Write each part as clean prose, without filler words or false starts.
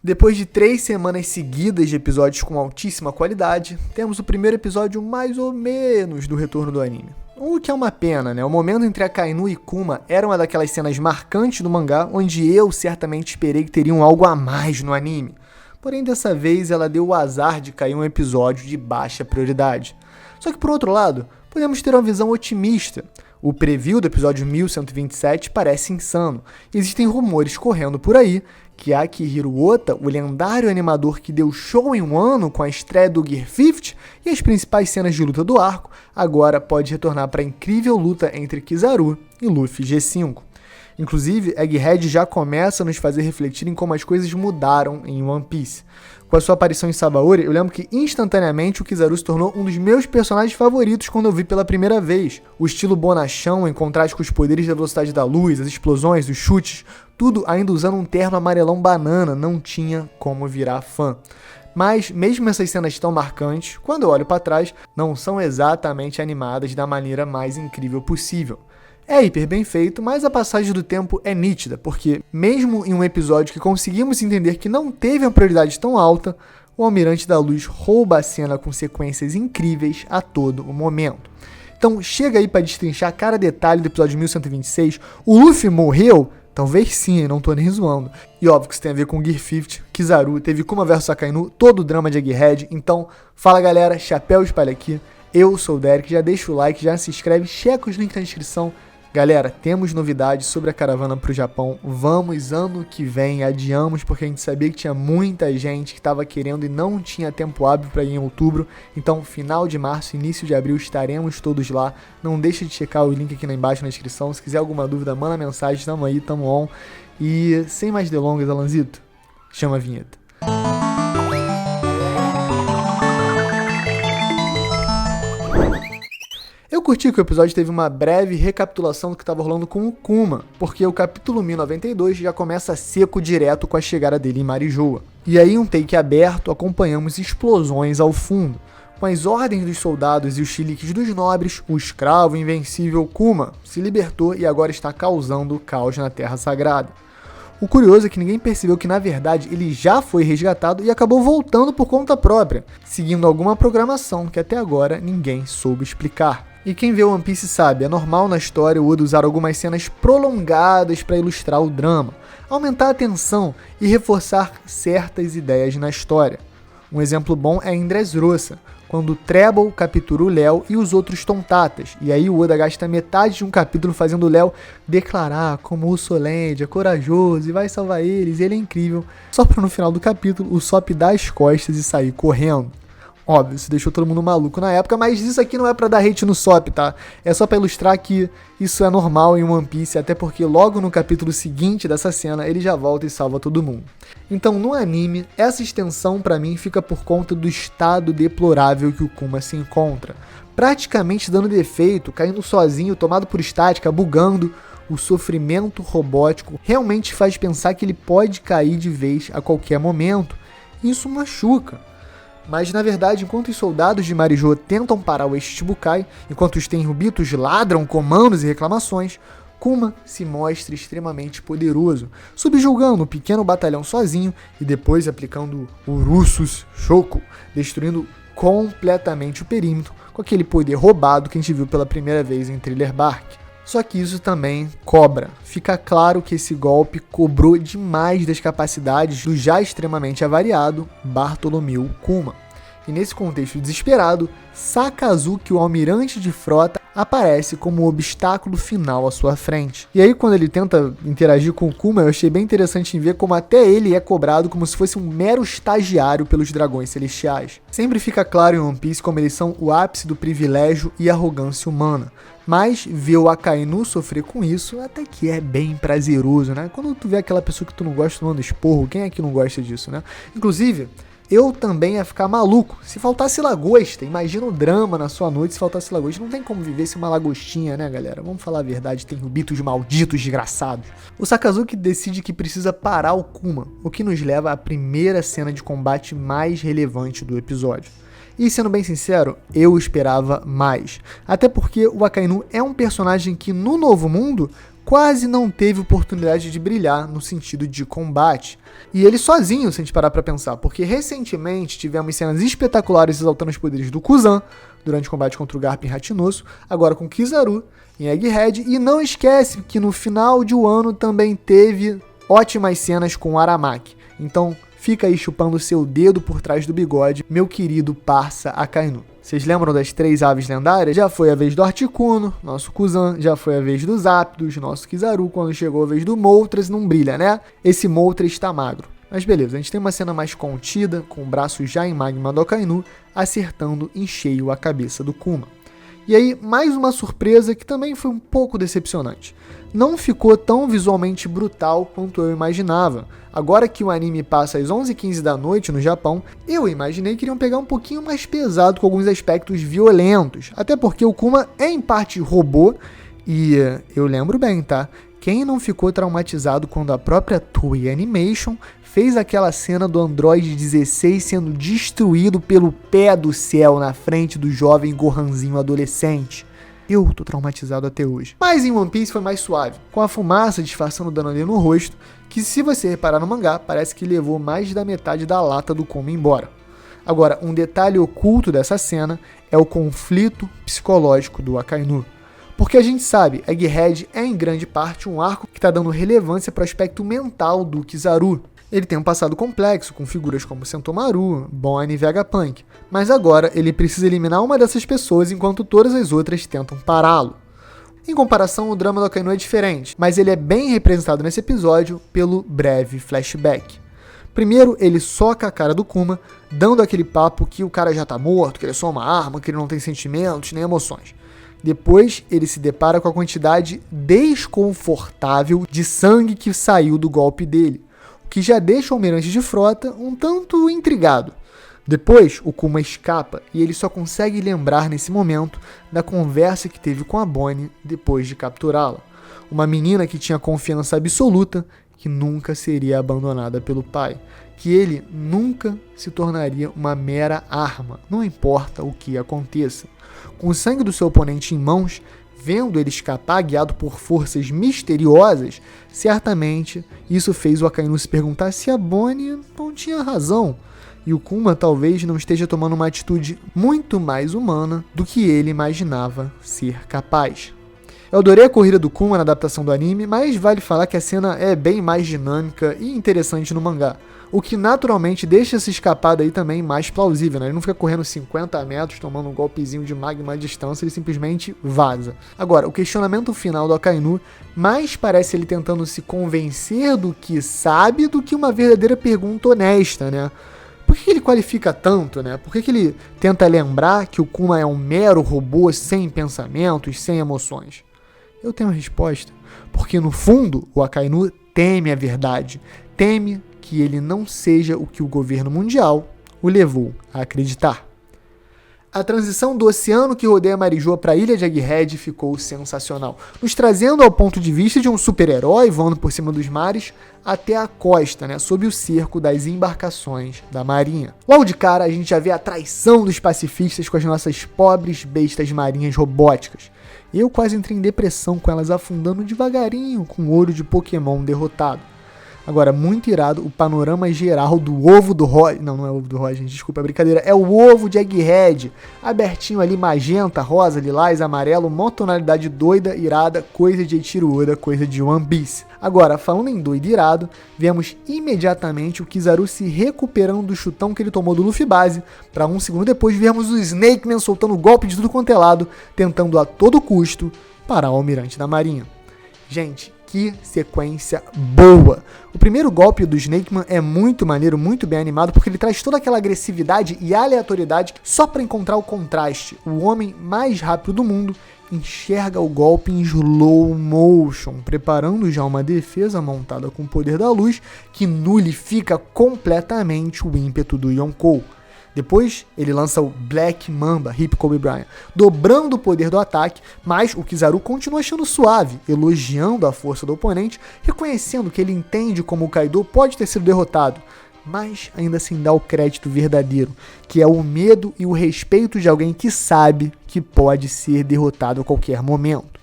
Depois de 3 semanas seguidas de episódios com altíssima qualidade, temos o primeiro episódio mais ou menos do retorno do anime. O que é uma pena, né? O momento entre Akainu e Kuma era uma daquelas cenas marcantes do mangá, onde eu certamente esperei que teriam algo a mais no anime. Porém, dessa vez ela deu o azar de cair um episódio de baixa prioridade. Só que por outro lado, podemos ter uma visão otimista. O preview do episódio 1127 parece insano. Existem rumores correndo por aí que Akihiro Ota, o lendário animador que deu show em um ano com a estreia do Gear 50 e as principais cenas de luta do arco, agora pode retornar para a incrível luta entre Kizaru e Luffy G5. Inclusive, Egghead já começa a nos fazer refletir em como as coisas mudaram em One Piece. Com a sua aparição em Sabaody, eu lembro que instantaneamente o Kizaru se tornou um dos meus personagens favoritos quando eu vi pela primeira vez. O estilo bonachão, em contraste com os poderes da velocidade da luz, as explosões, os chutes, tudo ainda usando um terno amarelão banana, não tinha como virar fã. Mas, mesmo essas cenas tão marcantes, quando eu olho para trás, não são exatamente animadas da maneira mais incrível possível. É hiper bem feito, mas a passagem do tempo é nítida, porque mesmo em um episódio que conseguimos entender que não teve uma prioridade tão alta, o Almirante da Luz rouba a cena com sequências incríveis a todo o momento. Então chega aí para destrinchar cada detalhe do episódio 1126, o Luffy morreu? Talvez sim, não tô nem zoando. E óbvio que isso tem a ver com Gear 50, Kizaru, teve Kuma vs Akainu, todo o drama de Egghead. Então, fala galera, chapéu espalha aqui, eu sou o Derek, já deixa o like, já se inscreve, checa os links na descrição. Galera, temos novidades sobre a caravana pro Japão, vamos ano que vem, adiamos porque a gente sabia que tinha muita gente que estava querendo e não tinha tempo hábil para ir em outubro, então final de março, início de abril estaremos todos lá, não deixe de checar o link aqui embaixo na descrição, se quiser alguma dúvida manda mensagem, tamo aí, tamo on, e sem mais delongas, Alanzito, chama a vinheta. Eu curti que o episódio teve uma breve recapitulação do que estava rolando com o Kuma, porque o capítulo 1092 já começa seco direto com a chegada dele em Marijoa. E aí um take aberto, acompanhamos explosões ao fundo. Com as ordens dos soldados e os chiliques dos nobres, o escravo invencível Kuma se libertou e agora está causando caos na Terra Sagrada. O curioso é que ninguém percebeu que na verdade ele já foi resgatado e acabou voltando por conta própria, seguindo alguma programação que até agora ninguém soube explicar. E quem vê One Piece sabe, é normal na história o Oda usar algumas cenas prolongadas para ilustrar o drama, aumentar a tensão e reforçar certas ideias na história. Um exemplo bom é em Dressrosa, quando Treble captura o Léo e os outros Tontatas, e aí o Oda gasta metade de um capítulo fazendo o Léo declarar como o Solend é corajoso e vai salvar eles, e ele é incrível, só para no final do capítulo o Sop dar as costas e sair correndo. Óbvio, isso deixou todo mundo maluco na época, mas isso aqui não é pra dar hate no Sop, tá? É só pra ilustrar que isso é normal em One Piece, até porque logo no capítulo seguinte dessa cena, ele já volta e salva todo mundo. Então, no anime, essa extensão pra mim fica por conta do estado deplorável que o Kuma se encontra. Praticamente dando defeito, caindo sozinho, tomado por estática, bugando. O sofrimento robótico realmente faz pensar que ele pode cair de vez a qualquer momento. Isso machuca. Mas, na verdade, enquanto os soldados de Marijoa tentam parar o Shichibukai, enquanto os Tenryubitos ladram comandos e reclamações, Kuma se mostra extremamente poderoso, subjugando um pequeno batalhão sozinho e depois aplicando o Urussus Shoko, destruindo completamente o perímetro com aquele poder roubado que a gente viu pela primeira vez em Thriller Bark. Só que isso também cobra. Fica claro que esse golpe cobrou demais das capacidades do já extremamente avariado Bartolomeu Kuma. E nesse contexto desesperado, Sakazuki, o almirante de frota, aparece como um obstáculo final à sua frente. E aí quando ele tenta interagir com o Kuma, eu achei bem interessante em ver como até ele é cobrado como se fosse um mero estagiário pelos dragões celestiais. Sempre fica claro em One Piece como eles são o ápice do privilégio e arrogância humana. Mas ver o Akainu sofrer com isso até que é bem prazeroso, né? Quando tu vê aquela pessoa que tu não gosta tomando esporro, quem é que não gosta disso, né? Inclusive, eu também ia ficar maluco se faltasse lagosta. Imagina o drama na sua noite se faltasse lagosta. Não tem como viver sem uma lagostinha, né, galera? Vamos falar a verdade, tem rubitos malditos, desgraçados. O Sakazuki decide que precisa parar o Kuma, o que nos leva à primeira cena de combate mais relevante do episódio. E sendo bem sincero, eu esperava mais. Até porque o Akainu é um personagem que no Novo Mundo quase não teve oportunidade de brilhar no sentido de combate. E ele sozinho, se a gente parar pra pensar, porque recentemente tivemos cenas espetaculares exaltando os poderes do Kuzan durante o combate contra o Garp em Hatinosu, agora com Kizaru em Egghead, e não esquece que no final de Wano também teve ótimas cenas com o Aramaki. Então fica aí chupando seu dedo por trás do bigode, meu querido parça Akainu. Vocês lembram das 3 aves lendárias? Já foi a vez do Articuno, nosso Kuzan, já foi a vez dos Zapdos, nosso Kizaru, quando chegou a vez do Moltres, não brilha, né? Esse Moltres está magro. Mas beleza, a gente tem uma cena mais contida, com o braço já em magma do Akainu, acertando em cheio a cabeça do Kuma. E aí, mais uma surpresa que também foi um pouco decepcionante. Não ficou tão visualmente brutal quanto eu imaginava. Agora que o anime passa às 11h15 da noite no Japão, eu imaginei que iriam pegar um pouquinho mais pesado com alguns aspectos violentos. Até porque o Kuma é em parte robô, e eu lembro bem, tá? Quem não ficou traumatizado quando a própria Toei Animation fez aquela cena do Android 16 sendo destruído pelo pé do céu na frente do jovem Gohanzinho adolescente? Eu tô traumatizado até hoje. Mas em One Piece foi mais suave, com a fumaça disfarçando o dano ali no rosto, que se você reparar no mangá, parece que levou mais da metade da lata do Kuma embora. Agora, um detalhe oculto dessa cena é o conflito psicológico do Akainu. Porque a gente sabe, Egghead é em grande parte um arco que está dando relevância para o aspecto mental do Kizaru. Ele tem um passado complexo, com figuras como Sentomaru, Bonnie e Vegapunk, mas agora ele precisa eliminar uma dessas pessoas enquanto todas as outras tentam pará-lo. Em comparação, o drama do Akainu é diferente, mas ele é bem representado nesse episódio pelo breve flashback. Primeiro, ele soca a cara do Kuma, dando aquele papo que o cara já tá morto, que ele é só uma arma, que ele não tem sentimentos nem emoções. Depois, ele se depara com a quantidade desconfortável de sangue que saiu do golpe dele, o que já deixa o almirante de frota um tanto intrigado. Depois, o Kuma escapa e ele só consegue lembrar nesse momento da conversa que teve com a Bonnie depois de capturá-la. Uma menina que tinha confiança absoluta que nunca seria abandonada pelo pai, que ele nunca se tornaria uma mera arma, não importa o que aconteça. Com o sangue do seu oponente em mãos, vendo ele escapar guiado por forças misteriosas, certamente isso fez o Akainu se perguntar se a Bonnie não tinha razão, e o Kuma talvez não esteja tomando uma atitude muito mais humana do que ele imaginava ser capaz. Eu adorei a corrida do Kuma na adaptação do anime, mas vale falar que a cena é bem mais dinâmica e interessante no mangá, o que naturalmente deixa essa escapada aí também mais plausível, né? Ele não fica correndo 50 metros, tomando um golpezinho de magma à distância, ele simplesmente vaza. Agora, o questionamento final do Akainu mais parece ele tentando se convencer do que sabe do que uma verdadeira pergunta honesta, né? Por que ele qualifica tanto, né? Por que ele tenta lembrar que o Kuma é um mero robô sem pensamentos, sem emoções? Eu tenho a resposta. Porque no fundo, o Akainu teme a verdade. Teme que ele não seja o que o governo mundial o levou a acreditar. A transição do oceano que rodeia Marijoa para a ilha de Egghead ficou sensacional, nos trazendo ao ponto de vista de um super-herói voando por cima dos mares até a costa, né, sob o cerco das embarcações da marinha. Logo de cara, a gente já vê a traição dos pacifistas com as nossas pobres bestas marinhas robóticas. Eu quase entrei em depressão com elas afundando devagarinho com o olho de Pokémon derrotado. Agora, muito irado o panorama geral do ovo do Roger. Não é ovo do Roger, gente, desculpa a brincadeira. É o ovo de Egghead. Abertinho ali, magenta, rosa, lilás, amarelo, uma tonalidade doida, irada, coisa de Eiichiro Oda, coisa de One Piece. Agora, falando em doido e irado, vemos imediatamente o Kizaru se recuperando do chutão que ele tomou do Luffy base, para um segundo depois vermos o Snake Man soltando golpe de tudo quanto é lado, tentando a todo custo parar o almirante da marinha. Gente, que sequência boa! O primeiro golpe do Snake Man é muito maneiro, muito bem animado, porque ele traz toda aquela agressividade e aleatoriedade só para encontrar o contraste. O homem mais rápido do mundo enxerga o golpe em slow motion, preparando já uma defesa montada com o poder da luz que nulifica completamente o ímpeto do Yonkou. Depois, ele lança o Black Mamba, Hip Kobe Bryant, dobrando o poder do ataque, mas o Kizaru continua achando suave, elogiando a força do oponente, reconhecendo que ele entende como o Kaido pode ter sido derrotado, mas ainda assim dá o crédito verdadeiro, que é o medo e o respeito de alguém que sabe que pode ser derrotado a qualquer momento.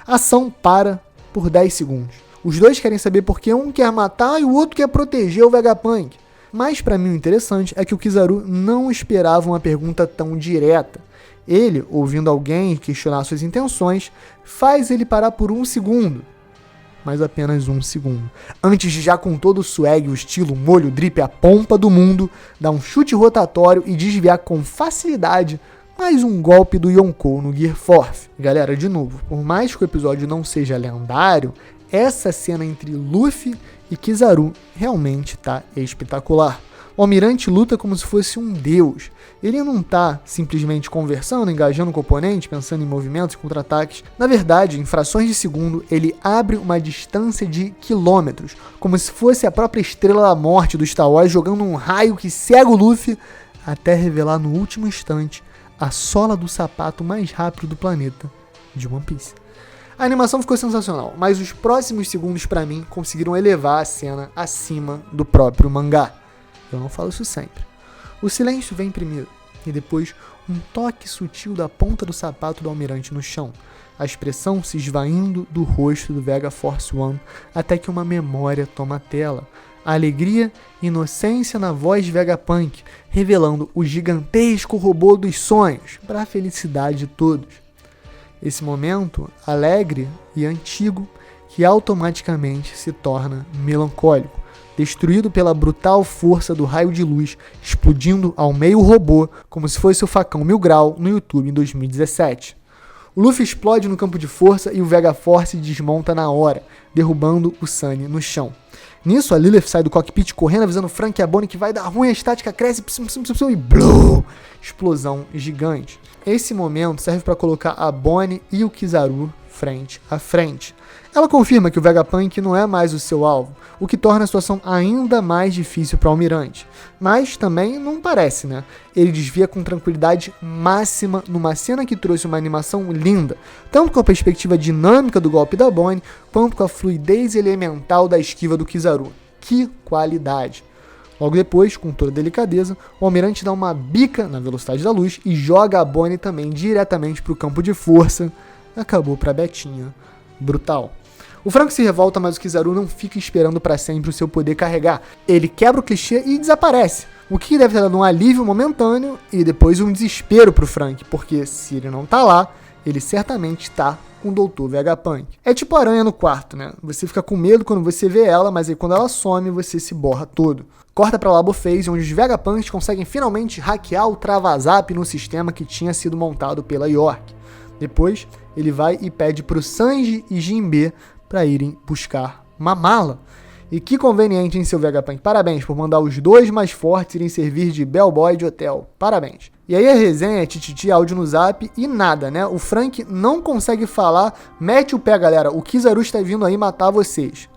A ação para por 10 segundos. Os dois querem saber porque um quer matar e o outro quer proteger o Vegapunk. Mas pra mim o interessante é que o Kizaru não esperava uma pergunta tão direta. Ele, ouvindo alguém questionar suas intenções, faz ele parar por 1 segundo. Mas apenas 1 segundo. Antes de, já com todo o swag, o estilo, o molho, o drip, a pompa do mundo, dar um chute rotatório e desviar com facilidade mais um golpe do Yonkou no Gear Force. Galera, de novo, por mais que o episódio não seja lendário, essa cena entre Luffy e Kizaru realmente tá espetacular. O Almirante luta como se fosse um deus. Ele não tá simplesmente conversando, engajando com o oponente, pensando em movimentos e contra-ataques. Na verdade, em frações de segundo, ele abre uma distância de quilômetros, como se fosse a própria Estrela da Morte do Star Wars jogando um raio que cega o Luffy, até revelar no último instante a sola do sapato mais rápido do planeta, de One Piece. A animação ficou sensacional, mas os próximos segundos pra mim conseguiram elevar a cena acima do próprio mangá. Eu não falo isso sempre. O silêncio vem primeiro, e depois um toque sutil da ponta do sapato do almirante no chão, a expressão se esvaindo do rosto do Vega Force One até que uma memória toma a tela. A alegria e inocência na voz de Vegapunk, revelando o gigantesco robô dos sonhos para a felicidade de todos. Esse momento alegre e antigo que automaticamente se torna melancólico, destruído pela brutal força do raio de luz, explodindo ao meio robô como se fosse o facão 1000 grau no YouTube em 2017. O Luffy explode no campo de força e o Vega Force desmonta na hora, derrubando o Sunny no chão. Nisso, a Lilith sai do cockpit correndo, avisando Frank e a Bonnie que vai dar ruim, a estática cresce e blum, explosão gigante. Esse momento serve para colocar a Bonnie e o Kizaru frente a frente. Ela confirma que o Vegapunk não é mais o seu alvo, o que torna a situação ainda mais difícil para o Almirante. Mas também não parece, né? Ele desvia com tranquilidade máxima numa cena que trouxe uma animação linda, tanto com a perspectiva dinâmica do golpe da Bonnie, quanto com a fluidez elemental da esquiva do Kizaru. Que qualidade! Logo depois, com toda delicadeza, o Almirante dá uma bica na velocidade da luz e joga a Bonnie também diretamente para o campo de força. Acabou para Betinha. Brutal. O Frank se revolta, mas o Kizaru não fica esperando para sempre o seu poder carregar. Ele quebra o clichê e desaparece, o que deve ter dado um alívio momentâneo e depois um desespero pro Frank, porque se ele não tá lá, ele certamente tá com o Dr. Vegapunk. É tipo aranha no quarto, né? Você fica com medo quando você vê ela, mas aí quando ela some, você se borra todo. Corta pra Labo Phase, onde os Vegapunks conseguem finalmente hackear o Travazap no sistema que tinha sido montado pela York. Depois, ele vai e pede pro Sanji e Jinbe para irem buscar uma mala. E que conveniente, hein, seu Vegapunk? Parabéns por mandar os dois mais fortes irem servir de bellboy de hotel. Parabéns. E aí a resenha é tititi, áudio no zap e nada, né? O Frank não consegue falar, mete o pé, galera. O Kizaru está vindo aí matar vocês.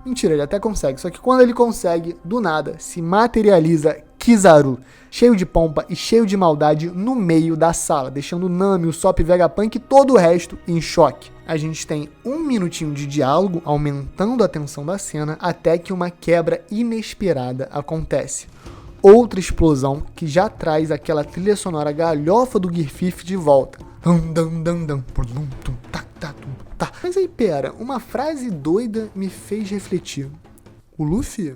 Mentira, ele até consegue. Só que quando ele consegue, do nada, se materializa Kizaru, cheio de pompa e cheio de maldade no meio da sala, deixando o Nami, o Sop e Vegapunk e todo o resto em choque. A gente tem 1 minutinho de diálogo, aumentando a tensão da cena, até que uma quebra inesperada acontece. Outra explosão que já traz aquela trilha sonora galhofa do Gear 5 de volta. Mas aí, pera, uma frase doida me fez refletir. O Luffy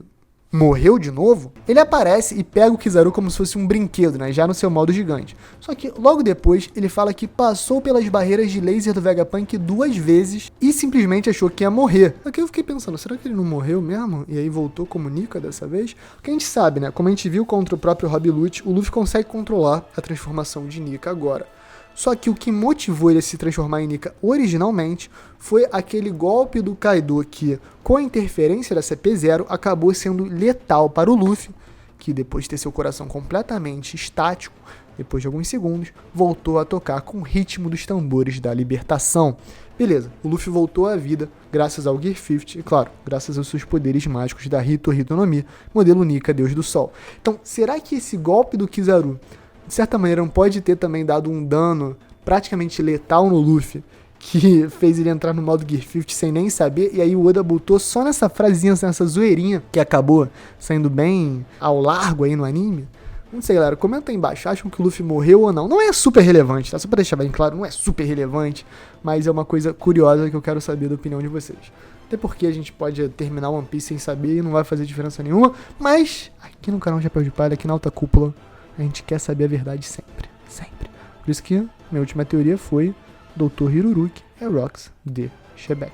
morreu de novo? Ele aparece e pega o Kizaru como se fosse um brinquedo, né? Já no seu modo gigante. Só que logo depois ele fala que passou pelas barreiras de laser do Vegapunk 2 vezes e simplesmente achou que ia morrer. Só que eu fiquei pensando, será que ele não morreu mesmo? E aí voltou como Nika dessa vez? Porque a gente sabe, né? Como a gente viu contra o próprio Rob Lute, o Luffy consegue controlar a transformação de Nika agora. Só que o que motivou ele a se transformar em Nika originalmente foi aquele golpe do Kaido que, com a interferência da CP0, acabou sendo letal para o Luffy, que depois de ter seu coração completamente estático, depois de alguns segundos, voltou a tocar com o ritmo dos tambores da libertação. Beleza, o Luffy voltou à vida graças ao Gear 50 e, claro, graças aos seus poderes mágicos da Hito no Mi, modelo Nika, Deus do Sol. Então, será que esse golpe do Kizaru de certa maneira não pode ter também dado um dano praticamente letal no Luffy, que fez ele entrar no modo Gear 50 sem nem saber, e aí o Oda botou só nessa frasinha, nessa zoeirinha, que acabou saindo bem ao largo aí no anime? Não sei, galera, comenta aí embaixo, acham que o Luffy morreu ou não? Não é super relevante, tá? Só pra deixar bem claro, não é super relevante, mas é uma coisa curiosa que eu quero saber da opinião de vocês. Até porque a gente pode terminar One Piece sem saber e não vai fazer diferença nenhuma, mas aqui no canal Chapéu de Palha, aqui na Alta Cúpula, a gente quer saber a verdade sempre, sempre. Por isso que minha última teoria foi Dr. Hiruruki é Rocks de Shebeck.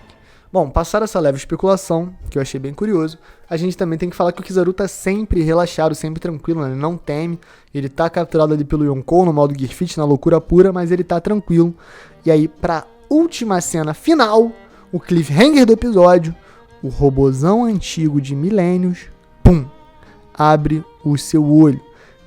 Bom, passar essa leve especulação, que eu achei bem curioso, a gente também tem que falar que o Kizaru tá sempre relaxado, sempre tranquilo, né? Ele não teme, ele tá capturado ali pelo Yonkou no modo Gear Fit, na loucura pura, mas ele tá tranquilo. E aí, pra última cena final, o cliffhanger do episódio, o robozão antigo de milênios, pum, abre o seu olho.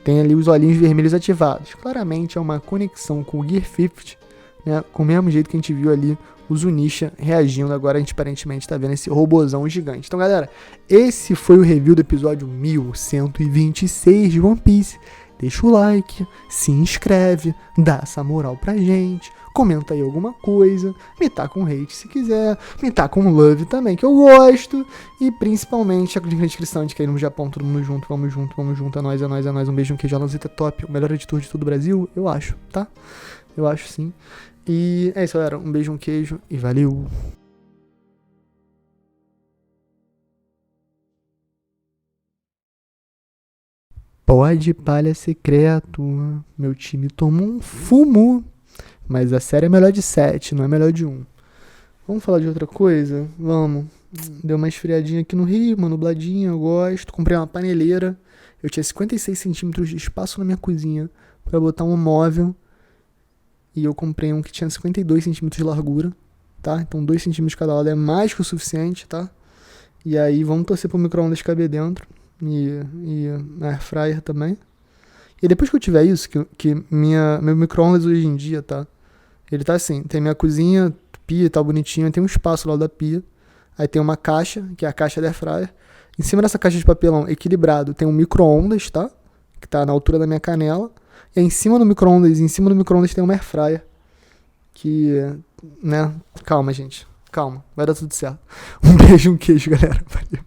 Tem ali os olhinhos vermelhos ativados. Claramente é uma conexão com o Gear 50, né? Com o mesmo jeito que a gente viu ali o Zunisha reagindo. Agora a gente aparentemente tá vendo esse robozão gigante. Então, galera, esse foi o review do episódio 1126 de One Piece. Deixa o like, se inscreve, dá essa moral pra gente, comenta aí alguma coisa, me tá com hate se quiser, me tá com love também, que eu gosto, e principalmente a link na descrição de cair no Japão, todo mundo junto, vamos junto, é nóis, é nóis, é nóis, um beijo, um queijo, Alanzita top, o melhor editor de todo o Brasil, eu acho, tá? Eu acho sim. E é isso, galera, um beijo, um queijo e valeu! Pode palha secreto, meu time tomou um fumo, mas a série é melhor de 7, não é melhor de 1. Vamos falar de outra coisa? Vamos. Deu uma esfriadinha aqui no Rio, uma nubladinha, eu gosto. Comprei uma paneleira, eu tinha 56 centímetros de espaço na minha cozinha pra botar um móvel. E eu comprei um que tinha 52 centímetros de largura, tá? Então 2 centímetros de cada lado é mais que o suficiente, tá? E aí vamos torcer pro micro-ondas caber dentro. E na air fryer também. E depois que eu tiver isso, que meu micro-ondas hoje em dia, tá? Ele tá assim, tem minha cozinha, pia e tal, bonitinho, tem um espaço lá da pia. Aí tem uma caixa, que é a caixa da air fryer. Em cima dessa caixa de papelão equilibrado tem um micro-ondas, tá? Que tá na altura da minha canela. E aí em cima do micro-ondas tem uma air fryer. Que, né? Calma, gente. Calma, vai dar tudo certo. Um beijo, um queijo, galera. Valeu.